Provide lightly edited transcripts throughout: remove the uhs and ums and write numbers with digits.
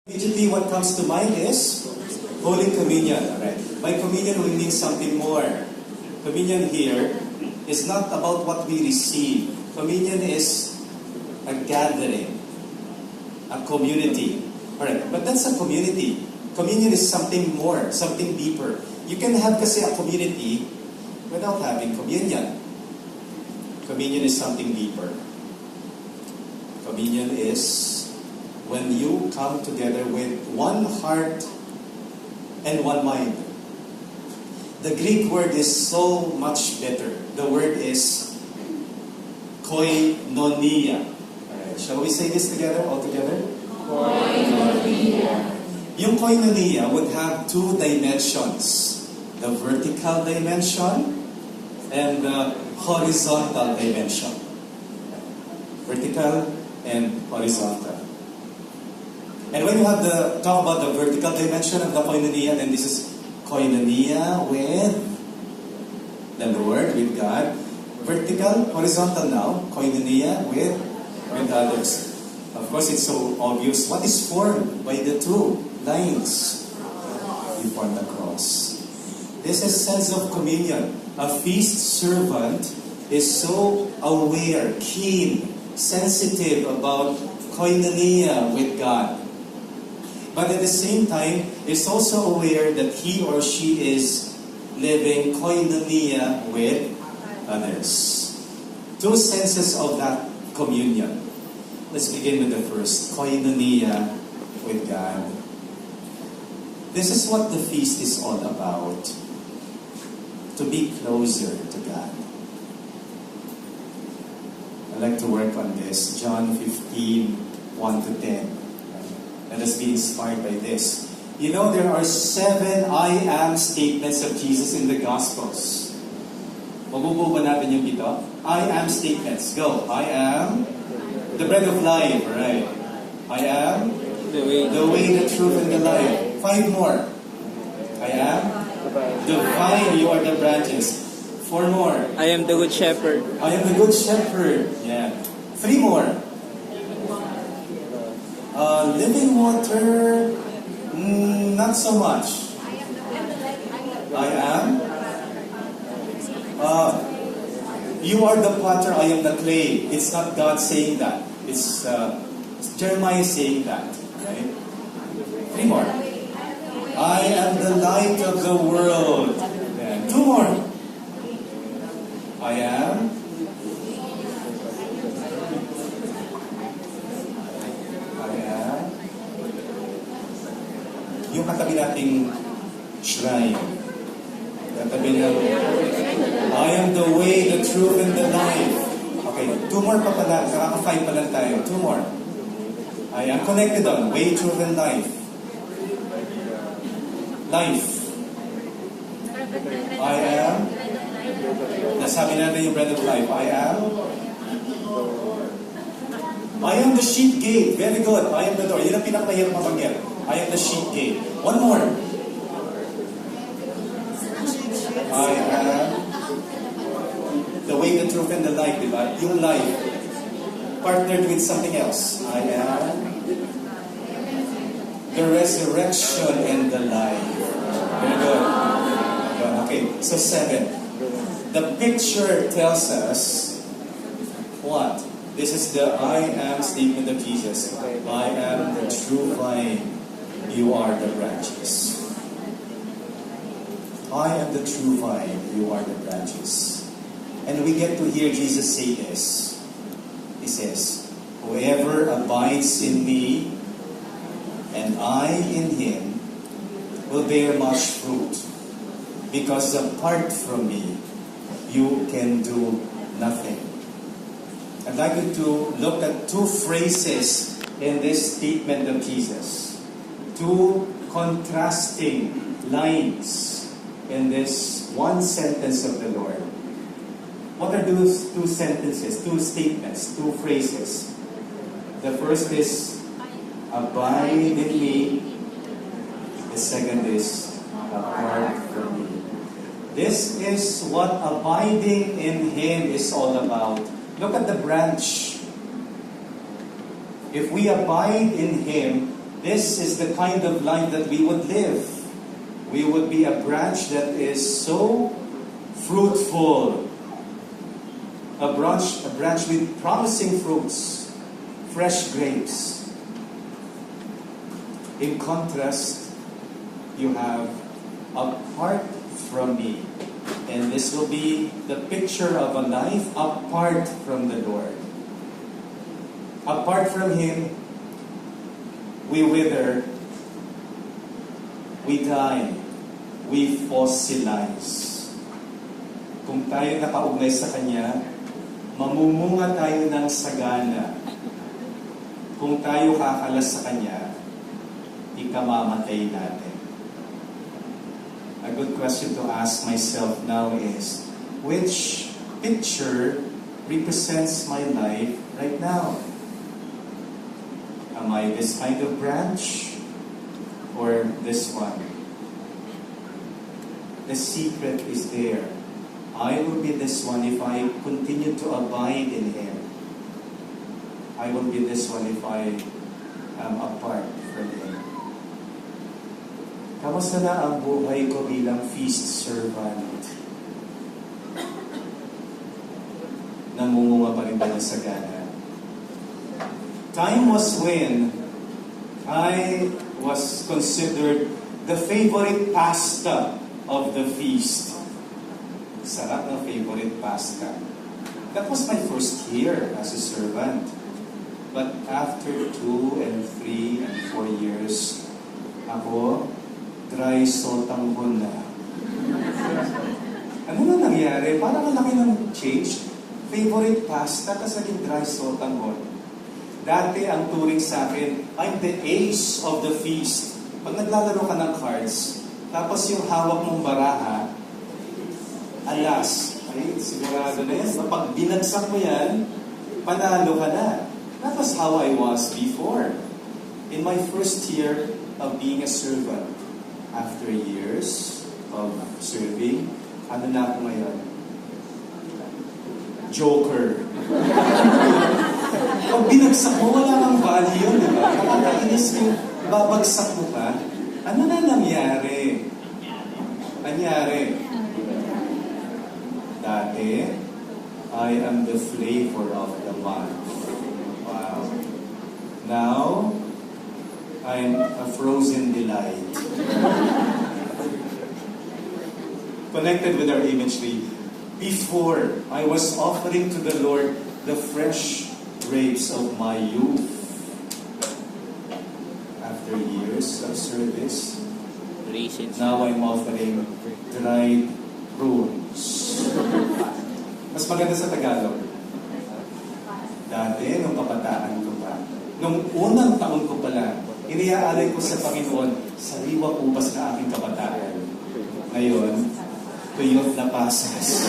Immediately what comes to mind is Holy Communion. Right? By communion we mean something more. Communion here is not about what we receive. Communion is a gathering, a community. Alright, but that's a community. Communion is something more, something deeper. You can have kasi a community without having communion. Communion is something deeper. Communion is when you come together with one heart and one mind. The Greek word is so much better. The word is koinonia. Alright, shall we say this together, all together? Koinonia. Yung koinonia would have two dimensions. The vertical dimension and the horizontal dimension. Vertical and horizontal. And when you have talk about the vertical dimension of the koinonia, then this is koinonia with the Lord, with God. Vertical, horizontal now, koinonia with others. Of course, it's so obvious. What is formed by the two lines? You form the cross. This is sense of communion. A feast servant is so aware, keen, sensitive about koinonia with God. But at the same time, is also aware that he or she is living koinonia with others. Two senses of that communion. Let's begin with the first, koinonia with God. This is what the feast is all about. To be closer to God. I'd like to work on this. John 15, 1 to 10. Let us be inspired by this. You know, there are 7 I am statements of Jesus in the Gospels. Mabubuo ba natin yung ito? I am statements. Go. I am the bread of life. Right. I am the way, the truth, and the life. 5 more. I am the vine, you are the branches. 4 more. I am the good shepherd. I am the good shepherd. Yeah. 3 more. Living water, not so much. I am. You are the potter, I am the clay. It's not God saying that. It's Jeremiah saying that. Right? 3 more. I am the light of the world. Yeah. 2 more. I am. Yung katabi nating shrine. Katabi ng I am the way, the truth, and the life. Okay, 2 more pa pala. Nakaka-5 pa lang tayo. 2 more. I am connected on way, truth, and life. Life. I am. Nasabi natin yung bread of life. I am the sheep gate. Very good. I am the door. Yun ang pinakamahirap mabanggit. I am the sheep gate. 1 more. I am the way, the truth, and the life, diba? Yung life. Partnered with something else. I am the resurrection and the life. Very good. Okay, so 7. The picture tells us what? This is the I am statement of Jesus. I am the true vine. You are the branches. I am the true vine. You are the branches. And we get to hear Jesus say this. He says, whoever abides in me and I in him will bear much fruit. Because apart from me, you can do nothing. I'd like you to look at 2 phrases in this statement of Jesus. 2 contrasting lines in this one sentence of the Lord. What are those 2 sentences, 2 statements, 2 phrases? The first is, abide in me. The second is, apart from me. This is what abiding in Him is all about. Look at the branch. If we abide in Him, This is the kind of life that we would live. We would be a branch that is so fruitful. A branch with promising fruits, fresh grapes. In contrast, you have apart from me. And this will be the picture of a life apart from the Lord. Apart from Him, we wither, we die, we fossilize. Kung tayo nakaugnay sa Kanya, mamumunga tayo ng sagana. Kung tayo kakalas sa Kanya, ikamamatay natin. A good question to ask myself now is, which picture represents my life right now? Am I this kind of branch or this one? The secret is there. I will be this one if I continue to abide in Him. I will be this one if I am apart from Him. Kamusta na ang buhay ko bilang feast servant? Namumunga pa rin ba ng sagana? Time was when I was considered the favorite pasta of the feast. Sarap ng favorite pasta. That was my first year as a servant. But after 2 and 3 and 4 years, ako, dry sotanghon na. Ano na nangyari? Parang malaki ng change. Favorite pasta, tas naging dry sotanghon. Dati ang turing sa akin, I'm the ace of the feast. Pag naglalaro ka ng cards, tapos yung hawak mong baraha, alas, ay, sigurado na yan. Pag binagsak mo yan, panalo ka na. That was how I was before. In my first year of being a servant, after years of serving, ano na ako ngayon? Joker. Pag binagsak mo, wala kang value yun, di ba? Nakakainis yung babagsak mo pa. Ano na nangyari? Dati, I am the flavor of the month. Wow. Now, I'm a frozen delight. Connected with our imagery, before I was offering to the Lord the fresh grapes of my youth. After years of service, now I'm offering dried prunes. Mas maganda sa Tagalog. Dati, nung kabataan ko pa, nung unang taon ko pa lang, iniaalay ko sa Panginoon, sariwang ubas na aking kabataan. Ngayon, tuyot na pasas.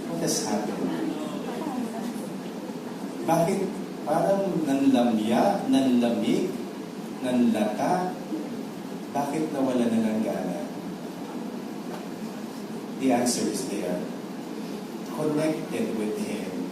What has happened? Bakit parang nanlamya, nanlamig, nanlata? Bakit nawala na ng gana? The answer is there. Connected with Him,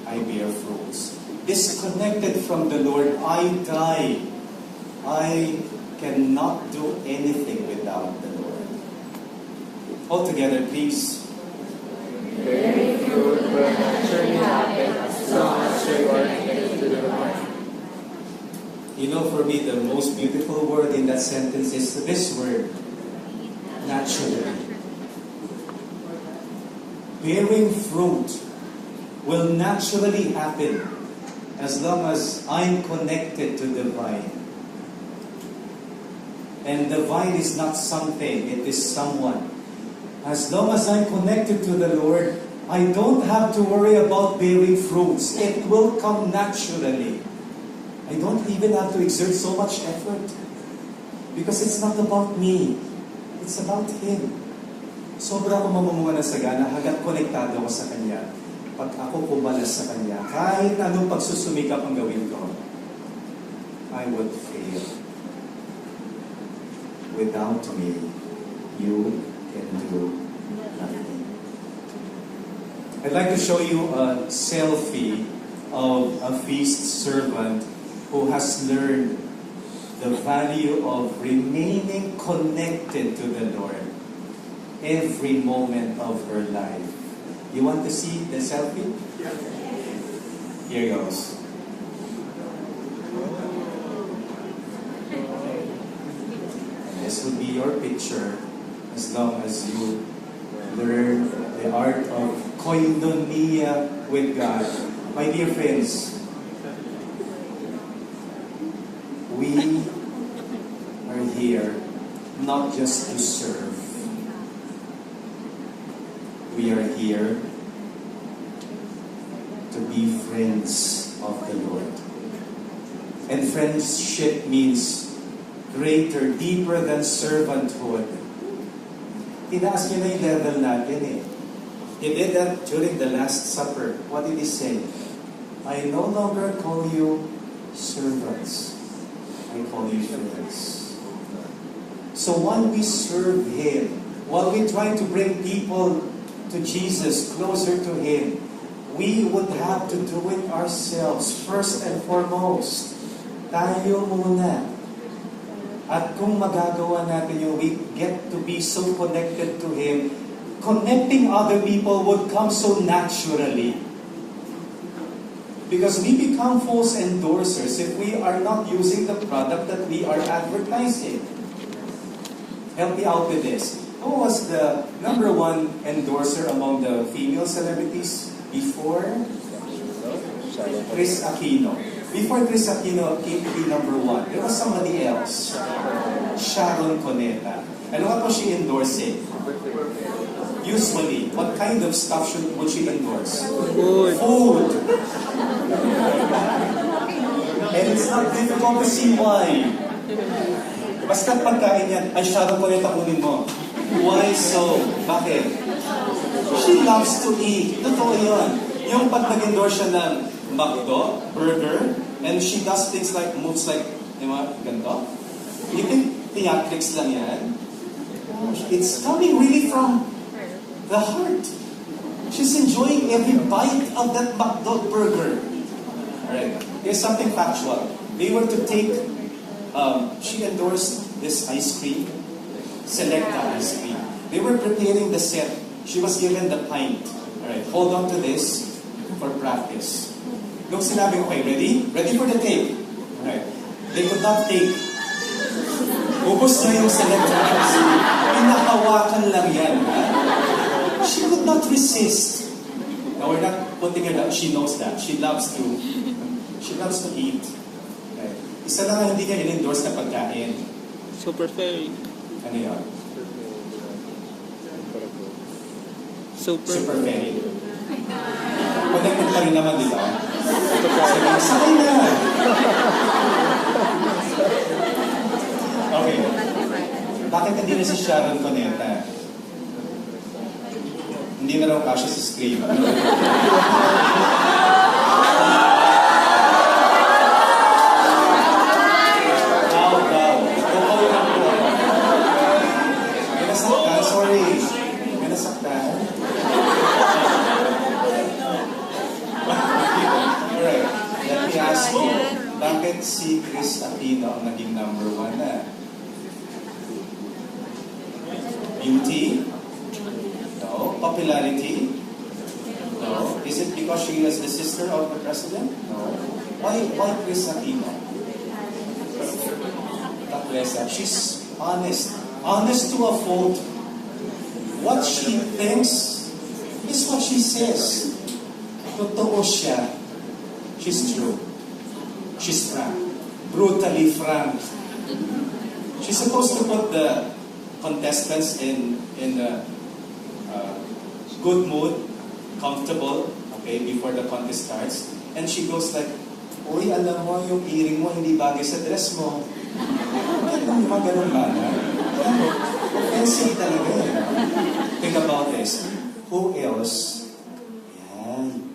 I bear fruits. Disconnected from the Lord, I die. I cannot do anything without the Lord. All together, please. Bearing fruit will naturally happen as long as you are connected to the Lord. You know, for me, the most beautiful word in that sentence is this word, naturally. Bearing fruit will naturally happen as long as I'm connected to the vine. And the vine is not something, it is someone. As long as I'm connected to the Lord, I don't have to worry about bearing fruits. It will come naturally. I don't even have to exert so much effort. Because it's not about me. It's about Him. Sobra akong mamumunga ng sagana hanggat konektado ako sa Kanya. Pag ako kumalas sa Kanya, kahit anong pagsusumikap ang gawin ko, I would fail. Without me, you can do nothing. I'd like to show you a selfie of a feast servant who has learned the value of remaining connected to the Lord every moment of her life. You want to see the selfie? Here goes. This would be your picture as long as you learn the art of koinonia with God. My dear friends, we are here not just to serve. We are here to be friends of the Lord. And friendship means greater, deeper than servanthood. Tinaas niya na yung level natin eh. He did that during the Last Supper. What did he say? I no longer call you servants. I call you friends. So while we serve Him, while we try to bring people to Jesus, closer to Him, we would have to do it ourselves, first and foremost. Tayo muna. At kung magagawa natin yung we get to be so connected to Him, connecting other people would come so naturally. Because we become false endorsers if we are not using the product that we are advertising. Help me out with this. Who was the number one endorser among the female celebrities before? Chris Aquino. Before Chris Aquino came to be number one, there was somebody else. Sharon Cuneta. And what was she endorsing? Usually, what kind of stuff would she endorse? Food. And it's not difficult to see why. Basta pagkain yan, ay Sharon Cuneta kunin mo. Why so? Bakit? She loves to eat. Totoo yun. Yung pag nag-endorse siya ng McDo, burger, and she does things like, moves like, di ba, ganito? You think theatrics lang yan? It's coming really from the heart. She's enjoying every bite of that McDo burger. Alright, here's something factual. They were to take, she endorsed this ice cream, Selecta ice cream. They were preparing the set. She was given the pint. Alright, hold on to this for practice. Nung sinabi ko, okay, ready? Ready for the take. Alright, they could not take. Ubus na yung Selecta ice cream. Pinahawakan lang yan. Ha? She could not resist. Now we're not putting her down. She knows that. She loves to eat. Okay. Isa lang ang hindi niya in-endorse na pagkain. Super fairy. Ano yun? Super fairy. Connected pa rin naman, di ba? Sakay na! Okay. Bakit hindi na si Sharon Cuneta? Hindi na raw kasya sa screen. Daw. Tukaw lang po. May nasaktan, sorry. May nasaktan. Alright, let me ask you, bakit si Chris Aquino ang naging number one na? Beauty? No. Popularity? No. Is it because she is the sister of the president? No. Why Chris Aquino? She's honest. Honest to a fault. What she thinks is what she says. Totoo siya. She's true. She's frank. Brutally frank. She's supposed to put the contestants in good mood, comfortable, okay, before the contest starts. And she goes like, uy, alam mo, yung earring mo hindi bagay sa dress mo. Ganun ba? Ganun ba? Offensive talaga yun. Think about this. Who else? Yan.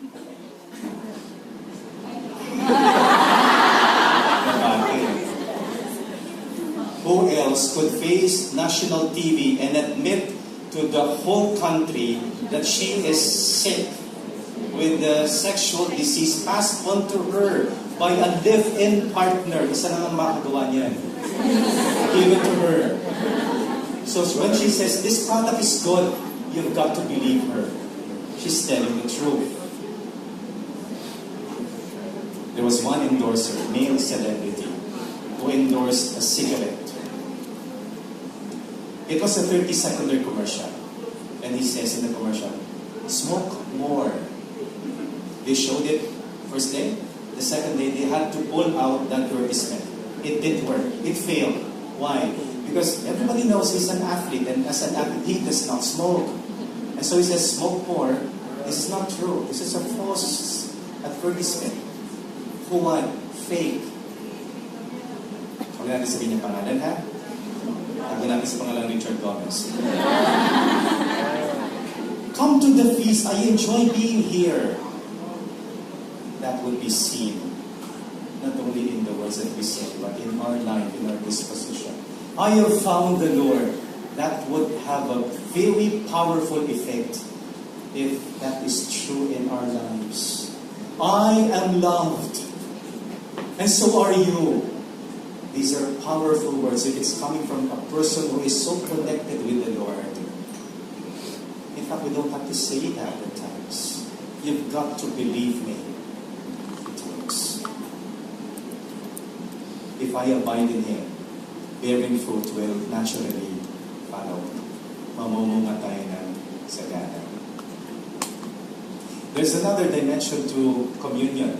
Who else could face national TV and admit to the whole country that she is sick with the sexual disease passed on to her by a live-in partner. Isa lang ang makagawa niyan. Give it to her. So when she says, this product is good, you've got to believe her. She's telling the truth. There was one endorser, male celebrity, who endorsed a cigarette. It was a 30-second commercial. And he says in the commercial, smoke more. They showed it first day. The second day, they had to pull out the advertisement. It didn't work. It failed. Why? Because everybody knows he's an athlete, and as an athlete, he does not smoke. And so he says, smoke more. This is not true. This is a false advertisement. Who won? Fake. Huwag natin sabihin yung pangalan, ha? Huwag natin sa pangalan Richard Gomez. Come to the feast. I enjoy being here. That would be seen, not only in the words that we say, but in our life, in our disposition. I have found the Lord. That would have a very powerful effect if that is true in our lives. I am loved, and so are you. These are powerful words if it's coming from a person who is so connected with the Lord. In fact, we don't have to say that at times. You've got to believe me. If I abide in Him, bearing fruit will naturally follow. Mamumunga tayo ng sagana. There's another dimension to communion.